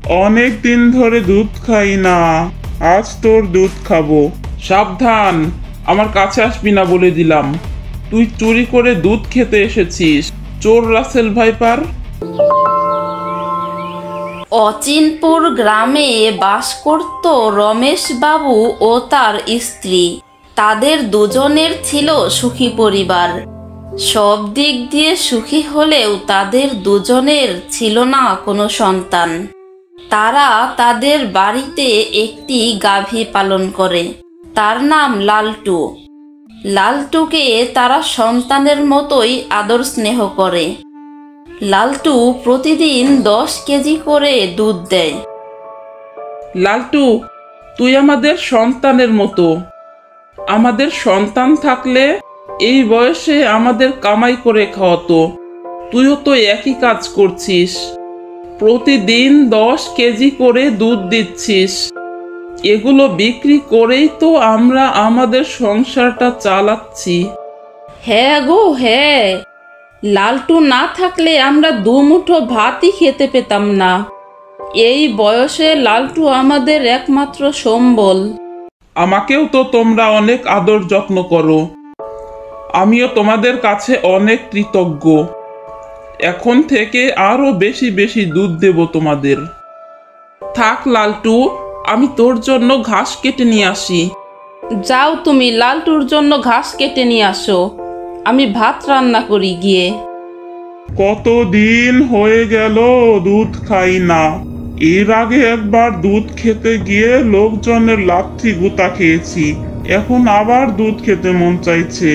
অনেক দিন ধরে দুধ খাই না, আজ তোর দুধ খাবো। সাবধান, আমার কাছে আসবি না বলে দিলাম। তুই চুরি করে দুধ খেতে এসেছিস, চোর রাসেল ভাইপার। অচিনপুর গ্রামে বাস করত রমেশ বাবু ও তার স্ত্রী। তাদের দুজনের ছিল সুখী পরিবার। সব দিক দিয়ে সুখী হলেও তাদের দুজনের ছিল না কোনো সন্তান। তারা তাদের বাড়িতে একটি গাভী পালন করে, তার নাম লালটু। লালটুকে তারা সন্তানের মতোই আদর স্নেহ করে। লালটু প্রতিদিন 10 কেজি করে দুধ দেয়। লালটু, তুই আমাদের সন্তানের মতো। আমাদের সন্তান থাকলে এই বয়সে আমাদের কামাই করে খাওয়াতো। তুইও তো একই কাজ করছিস, প্রতিদিন 10 কেজি করে দুধ দিচ্ছিস। এগুলো বিক্রি করেই তো আমরা আমাদের সংসারটা চালাচ্ছি। হ্যাঁ গো হ্যাঁ, লালটু না থাকলে আমরা দুমুঠো ভাতই খেতে পেতাম না। এই বয়সে লালটু আমাদের একমাত্র সম্বল। আমাকেও তো তোমরা অনেক আদর যত্ন করো, আমিও তোমাদের কাছে অনেক কৃতজ্ঞ। এখন থেকে আরো বেশি বেশি দুধ দেব তোমাদের। থাক লালটু, আমি তোর জন্য ঘাস কেটে নিয়ে আসি। যাও তুমি লালটুর জন্য ঘাস কেটে নিয়ে আসো, আমি ভাত রান্না করি গিয়ে। কতদিন হয়ে গেল দুধ খাই না। এর আগে একবার দুধ খেতে গিয়ে লোকজনের লাথি গুতা খেয়েছি, এখন আবার দুধ খেতে মন চাইছে।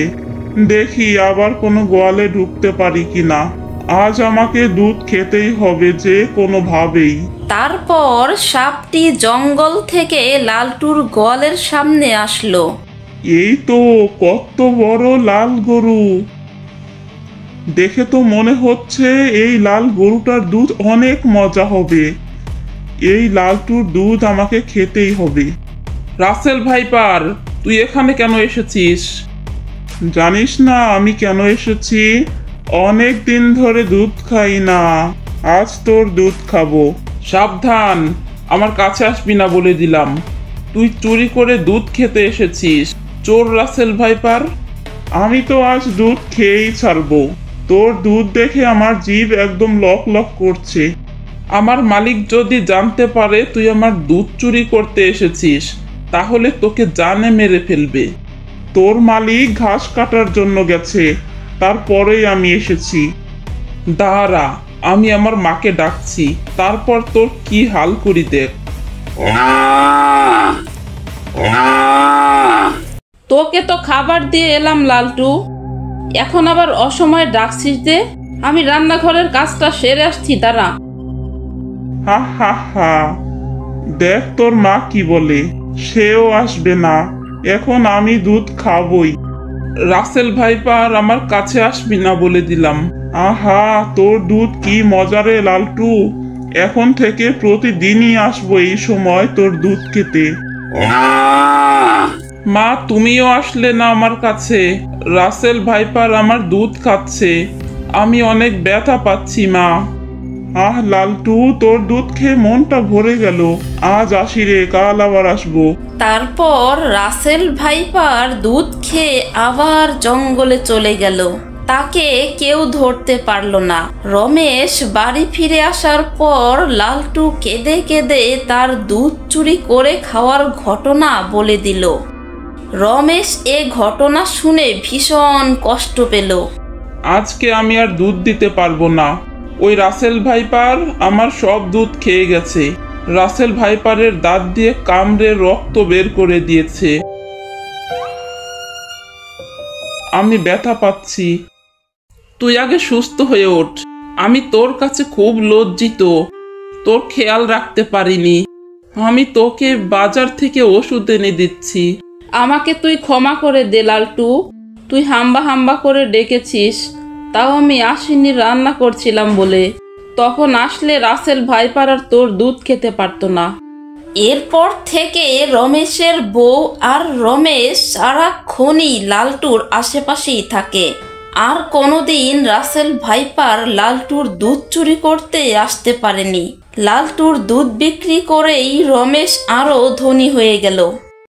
দেখি আবার কোনো গোয়ালে ঢুকতে পারি কিনা। আজ আমাকে দুধ খেতেই হবে যে কোনোভাবেই। তারপর সাপটি জঙ্গল থেকে লালটুর গোয়ালের সামনে আসলো। এই তো কত বড় লাল গরু, দেখে তো মনে হচ্ছে এই লাল গরুটার দুধ অনেক মজা হবে। এই লালটুর দুধ আমাকে খেতেই হবে। রাসেল ভাইপার, তুই এখানে কেন এসেছিস? জানিস না আমি কেন এসেছি? অনেক দিন ধরে দুধ খাই না, আজ তোর দুধ খাবো। সাবধান, আমার কাছে আসবি না বলে দিলাম। তুই চুরি করে দুধ খেতে এসেছিস, চোর রাসেল ভাইপার। আমি তো আজ দুধ খেয়েই ছাড়বো। তোর দুধ দেখে আমার জিভ একদম লক লক করছে। আমার মালিক যদি জানতে পারে তুই আমার দুধ চুরি করতে এসেছিস, তাহলে তোকে জানে মেরে ফেলবে। তোর মালিক ঘাস কাটার জন্য গেছে, তারপরেই আমি এসেছি। দাঁড়া, আমি আমার মাকে ডাকছি, তারপর তোর কি হাল করি দেখ। তোকে তো খাবার দিয়ে এলাম লালটু, এখন আবার অসময়ে ডাকছিস যে? আমি রান্নাঘরের কাজটা সেরে আসছি, দাঁড়া। হা হা হা, দেখ তোর মা কি বলে, সেও আসবে না। এখন আমি দুধ খাবই। রাসেল ভাইপার, আমার কাছে আসবি না বলে দিলাম। আহা, তোর দুধ কি মজারে লালটু। এখন থেকে প্রতিদিনই আসবো এই সময় তোর দুধ খেতে। মা, তুমিও আসলে না আমার কাছে। রাসেল ভাইপার আমার দুধ খাচ্ছে, আমি অনেক ব্যথা পাচ্ছি মা। আহ লালটু, তোর দুধ খেয়ে মনটা ভরে গেল। আজ আসি রে, কাল আবার আসবো। তারপর রাসেল ভাইপার দুধ খেয়ে আবার জঙ্গলে চলে গেল। তাকে কেউ ধরতে পারল না। রমেশ বাড়ি ফিরে আসার পর লালটু কেঁদে কেঁদে তার দুধ চুরি করে খাওয়ার ঘটনা বলে দিল। রমেশ এ ঘটনা শুনে ভীষণ কষ্ট পেল। আজকে আমি আর দুধ দিতে পারবো না। ওই রাসেল ভাইপার আমার সব দুধ খেয়ে গেছে। রাসেল ভাইপারের দাঁত দিয়ে কামড়ে রক্ত বের করে দিয়েছে। আমি ব্যথা পাচ্ছি। তুই আগে সুস্থ হয়ে ওঠ। আমি তোর কাছে খুব লজ্জিত, তোর খেয়াল রাখতে পারিনি। আমি তোকে বাজার থেকে ওষুধ এনে দিচ্ছি। আমাকে তুই ক্ষমা করে দে লালটু, তুই হাম্বা হাম্বা করে ডেকেছিস, তাও আমি আসিনি রান্না করছিলাম বলে। তখন আসলে রাসেল ভাইপার আর তোর দুধ খেতে পারতো না। এরপর থেকে রমেশের বউ আর রমেশ সারাক্ষণই লালটুর আশেপাশেই থাকে। আর কোনোদিন রাসেল ভাইপার লালটুর দুধ চুরি করতে আসতে পারেনি। লালটুর দুধ বিক্রি করেই রমেশ আরও ধনী হয়ে গেল।